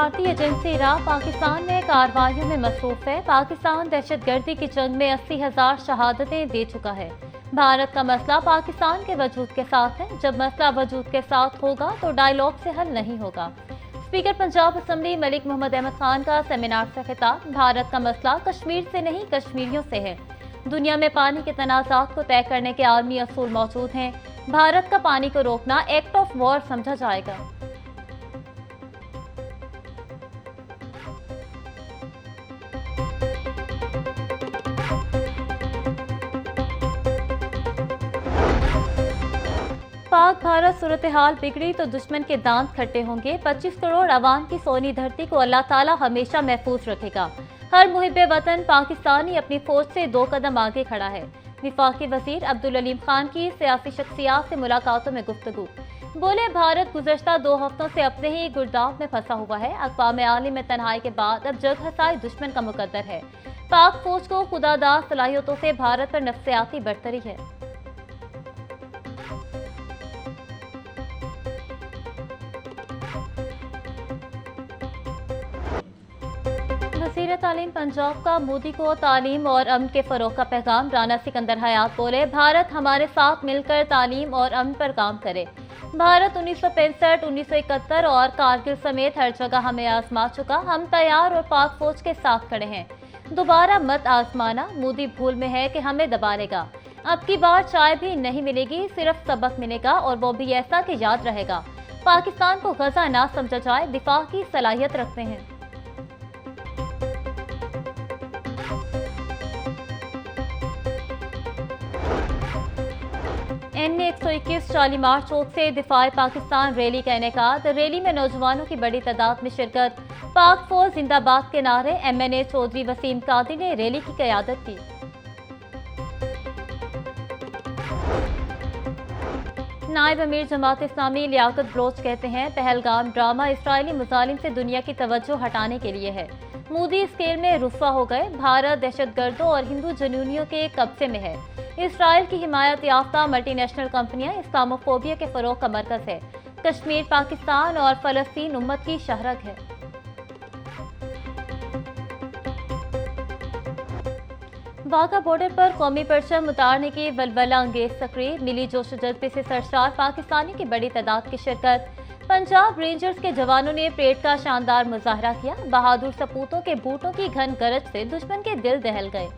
भारतीय एजेंसी रा पाकिस्तान में कार्रवाइयों में मसरूफ है। पाकिस्तान दहशतगर्दी की जंग में 80,000 शहादतें दे चुका है। भारत का मसला पाकिस्तान के वजूद के साथ है। जब मसला वजूद के साथ होगा तो डायलॉग से हल नहीं होगा। स्पीकर पंजाब असम्बली मलिक मोहम्मद अहमद खान का सेमिनार से खिताब। भारत का मसला कश्मीर से नहीं कश्मीरियों से है। दुनिया में पानी के तनाज़ात को तय करने के आलमी असूल मौजूद हैं। भारत का पानी को रोकना एक्ट ऑफ वॉर समझा जाएगा। पाक भारत सूरत हाल बिगड़ी तो दुश्मन के दांत खट्टे होंगे। 25 करोड़ अवाम की सोनी धरती को अल्लाह ताला हमेशा महफूज रखेगा। हर मुहिब्बे वतन पाकिस्तानी अपनी फौज से 2 कदम आगे खड़ा है। विफाकी वजीर अब्दुल अलीम खान की सियासी शख्सियात से मुलाकातों में गुफ्तगू। बोले, भारत गुज़श्ता 2 हफ्तों से अपने ही गुर्दाव में फंसा हुआ है। अक़वाम आलम में तन्हाई के बाद अब जग हसाई दुश्मन का मुकद्दर है। पाक फौज को खुदादार सलाहियतों से भारत पर नफ्सियाती बरतरी है। वज़ीर तालीम पंजाब का मोदी को तालीम और अमन के फ़रोग़ का पैगाम। राना सिकंदर हयात बोले, भारत हमारे साथ मिलकर तालीम और अमन पर काम करे। भारत 1965, 1971 और कारगिल समेत हर जगह हमें आजमा चुका। हम तैयार और पाक फौज के साथ खड़े हैं। दोबारा मत आजमाना। मोदी भूल में है कि हमें दबा लेगा। अब की बार चाय भी नहीं मिलेगी, सिर्फ सबक मिलेगा और वो भी ऐसा कि याद रहेगा। पाकिस्तान को गजा ना समझा जाए, दिफा की सलाहियत रखते हैं। NA-121 शालीमार चौक से दिफाए पाकिस्तान रैली का इनेकाद। रैली में नौजवानों की बड़ी तादाद में शिरकत। पाक फौज जिंदाबाद के नारे। MNA चौधरी वसीम कादी ने रैली की क़यादत की। नायब अमीर जमात इस्लामी लियाकत बलोच कहते हैं, पहलगाम ड्रामा इसराइली मुजालिम से दुनिया की तवज्जो हटाने के लिए है। मोदी स्केल में रुस्वा हो गए। भारत दहशतगर्दों और हिंदू जनूनियों के कब्जे में है। इसराइल की हिमायत याफ्ता मल्टीनेशनल कंपनियां इस्लामोफोबिया के फरोग का मरकज है। कश्मीर पाकिस्तान और फलस्तीन उम्मत की शहरक है। वाघा बॉर्डर पर कौमी परचम उतारने की वलवला अंगेज तकरीर। मिली जोश जज्बे से सरशार पाकिस्तानी की बड़ी तादाद की शिरकत। पंजाब रेंजर्स के जवानों ने परेड का शानदार मुजाहरा किया। बहादुर सपूतों के बूटों की घन गरज से दुश्मन के दिल दहल गए।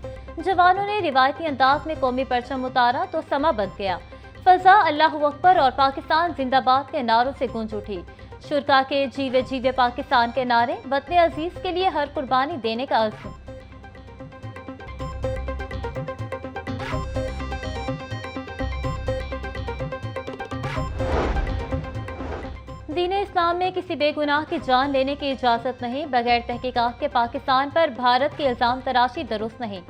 जवानों ने रिवायती अंदाज में कौमी परचम उतारा तो समा बंद गया। फजा अल्लाहू अकबर और पाकिस्तान जिंदाबाद के नारों से गूंज उठी। शुरका के जीवे जीवे पाकिस्तान के नारे। वतन अजीज के लिए हर कुर्बानी देने का अज़्म। दीन-ए इस्लाम में किसी बेगुनाह की जान लेने की इजाजत नहीं। बगैर तहकीकात के पाकिस्तान पर भारत की इल्जाम तराशी दुरुस्त नहीं।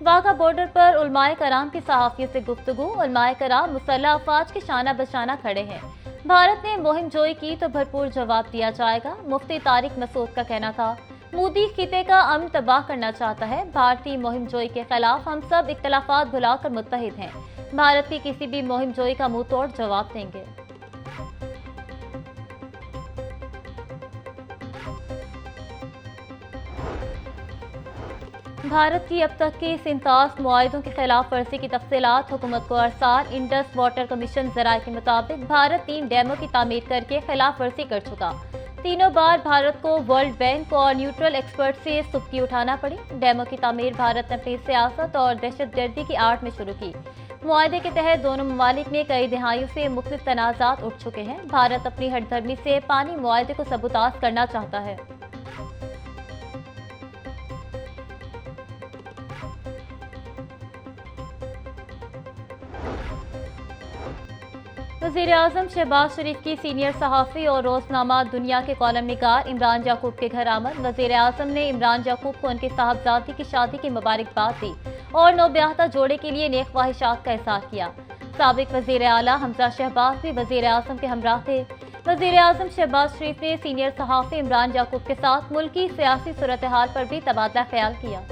वाघा बॉर्डर पर उलमाए कराम की सहाफियों से गुफ्तगू। उलमाए कराम मुसल्लह अफवाज के शाना बशाना खड़े हैं। भारत ने मुहिम जोई की तो भरपूर जवाब दिया जाएगा। मुफ्ती तारिक मसूद का कहना था, मोदी खिते का अमन तबाह करना चाहता है। भारतीय मुहिम जोई के खिलाफ हम सब इख्तलाफात भुलाकर मुत्तहिद हैं। भारत की किसी भी मुहिम जोई का मुंह तोड़ जवाब देंगे। भारत की अब तक की 37 मुआहिदों के खिलाफ वर्जी की तफसीलात हुकूमत को अरसाल। इंडस वाटर कमीशन जराये के मुताबिक भारत 3 डैमों की तामीर करके खिलाफ वर्जी कर चुका। तीनों बार भारत को वर्ल्ड बैंक और न्यूट्रल एक्सपर्ट से सुबकी उठाना पड़ी। डैमों की तामीर भारत ने अपनी सियासत और दहशतगर्दी की आड़ में शुरू की। मुआहदे के तहत दोनों ममालिक में कई दिहाइयों से मुख्तलिफ तनाज़ात उठ चुके हैं। भारत अपनी हठधर्मी से पानी मुआहदे को सबूताज करना चाहता है। वज़ीर-ए-आज़म शहबाज शरीफ की सीनियर सहाफ़ी और रोज़नामा दुनिया के कॉलम निगार इमरान याकूब के घर आमद। वज़ीर-ए-आज़म ने इमरान याकूब को उनकी साहबजादी की शादी की मुबारकबाद दी और नौब्याहता जोड़े के लिए नेक ख्वाहिशात का इज़हार किया। साबिक वज़ीर आला हमजा शहबाज भी वज़ीर-ए-आज़म के हमराह थे। वज़ीर-ए-आज़म शहबाज शरीफ ने सीनियर सहाफ़ी इमरान याकूब के साथ मुल्क की सियासी सूरत हाल पर भी तबादला ख्याल किया।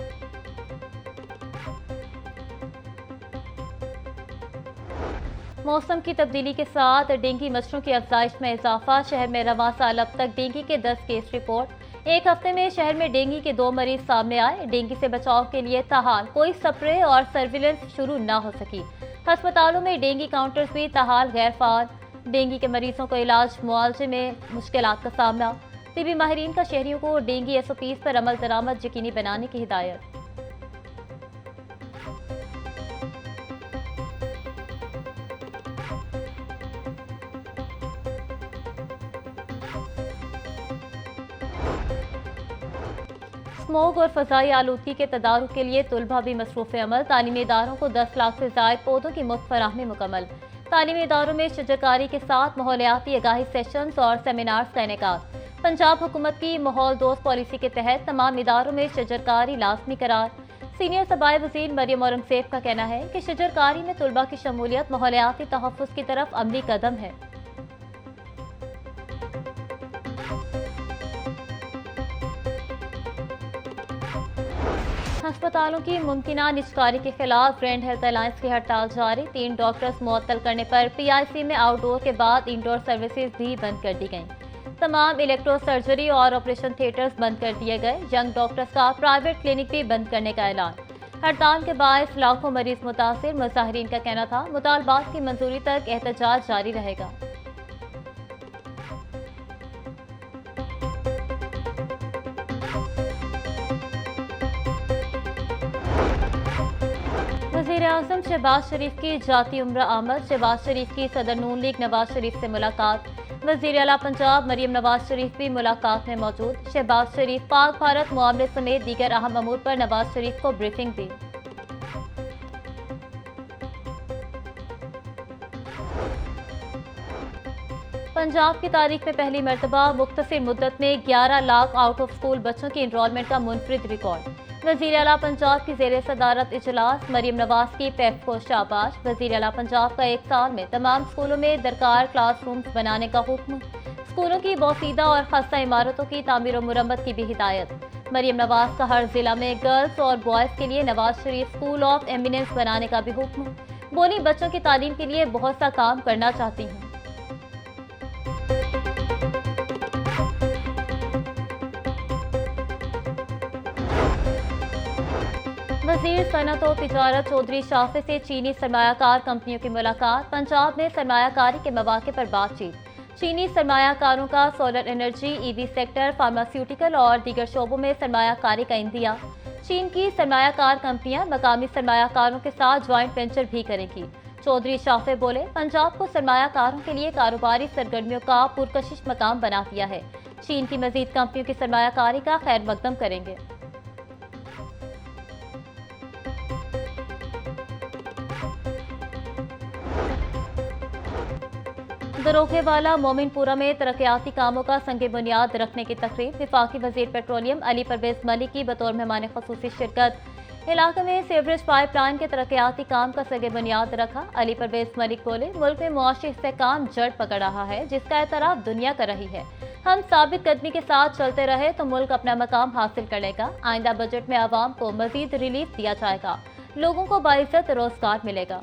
मौसम की तब्दीली के साथ डेंगू मच्छरों की अफजाइश में इजाफा। शहर में रवां साल अब तक डेंगू के 10 केस रिपोर्ट। एक हफ्ते में शहर में डेंगू के 2 मरीज सामने आए। डेंगू से बचाव के लिए ताहाल कोई स्प्रे और सर्विलेंस शुरू न हो सकी। अस्पतालों में डेंगू काउंटर्स भी ताहाल गैर फाल। डेंगू के मरीजों को इलाज मुआवजे में मुश्किलात का सामना। टीबी माहिरीन का शहरियों को डेंगू एसओपीज पर अमल दरामद यकीनी बनाने की हिदायत। स्मोग और फजाई आलूदगी के तदारुक के लिए तुलबा भी मसरूफ़ अमल। तालीमी इदारों को 10 लाख से ज़ायद पौधों की मुफ्त फराहमी मुकम्मल। तालीमी इदारों में शजरकारी के साथ माहौलियाती आगाही सेशंस और सेमिनार्स का इनेकाद। पंजाब हुकूमत की माहौल दोस्त पॉलिसी के तहत तमाम इदारों में शजरकारी लाजमी करार। सीनियर सबाई वज़ीर मरियम औरंगज़ेब का कहना है कि शजरकारी में तुलबा की शमूलियत माहौलियाती तहफ़्फ़ुज़ की तरफ अमली कदम है। अस्पतालों की मुमकिना निजकारी के खिलाफ ग्रैंड हेल्थ अलायंस की हड़ताल जारी। 3 डॉक्टर्स मुअत्तल करने पर पीआईसी में आउटडोर के बाद इंडोर सर्विसेज भी बंद कर दी गईं। तमाम इलेक्ट्रो सर्जरी और ऑपरेशन थिएटर्स बंद कर दिए गए। यंग डॉक्टर्स का प्राइवेट क्लिनिक भी बंद करने का ऐलान। हड़ताल के बायस लाखों मरीज मुतासिर। मुजाहिरीन का कहना था मुतालबात की मंजूरी तक एहतजाज जारी रहेगा। वज़ीर-ए-आज़म शहबाज शरीफ की जाती उम्र आमद। शहबाज शरीफ की सदर नून लीग नवाज शरीफ से मुलाकात। वज़ीर आला पंजाब मरियम नवाज शरीफ भी मुलाकात में मौजूद। शहबाज शरीफ पाक भारत मामले समेत दीगर अहम अमूर पर नवाज शरीफ को ब्रीफिंग दी। पंजाब की तारीख में पहली मरतबा मुख्तसर मुद्दत में 11 लाख आउट ऑफ स्कूल बच्चों की इनरोलमेंट का मुनफरिद रिकॉर्ड। वज़ीर आला पंजाब की ज़ेर सदारत इजलास। मरियम नवाज की पैफ को शाबाश। वज़ीर आला पंजाब का 1 साल में तमाम स्कूलों में दरकार क्लासरूम्स बनाने का हुक्म। स्कूलों की बोसीदा और खस्ता इमारतों की तामीर और मुरम्मत की भी हिदायत। मरियम नवाज का हर जिला में गर्ल्स और बॉयज़ के लिए Nawaz Sharif school of eminence बनाने का भी हुक्म। बोली बच्चों की तालीम के लिए बहुत सा काम करना चाहती हूँ। वज़ीर सनअत और तिजारत चौधरी शाफे से चीनी सरमायाकार कंपनियों की मुलाकात। पंजाब में सरमायाकारी के मौके पर बातचीत। चीनी सरमायाकारों का solar energy, EV sector, pharmaceutical और दीगर शोबों में सरमायाकारी का इंदिया। चीन की सरमायाकार कंपनियां मकामी सरमायाकारों के साथ ज्वाइंट वेंचर भी करेंगी। चौधरी शाफे बोले, पंजाब को सरमायाकारों के लिए कारोबारी सरगर्मियों का पुरकशिश मकाम बना दिया है। चीन की मजीद कंपनियों की सरमायाकारी का खैर मकदम करेंगे। दरोखेवाला मोमिनपुरा में तरक्याती कामों का संग बुनियाद रखने की तकरीब। वफाकी वजीर पेट्रोलियम अली परवेज मलिक की बतौर मेहमान खसूसी शिरकत। इलाके में सीवरेज पाइपलाइन के तरक्याती काम का संग बुनियाद रखा। अली परवेज मलिक बोले, मुल्क में मुआशी इस्तेहकाम जड़ पकड़ रहा है जिसका एतराफ दुनिया कर रही है। हम साबित कदमी के साथ चलते रहे तो मुल्क अपना मकाम हासिल कर लेगा। आइंदा बजट में आवाम को मजीद रिलीफ दिया जाएगा। लोगों को बाइज्जत रोजगार मिलेगा।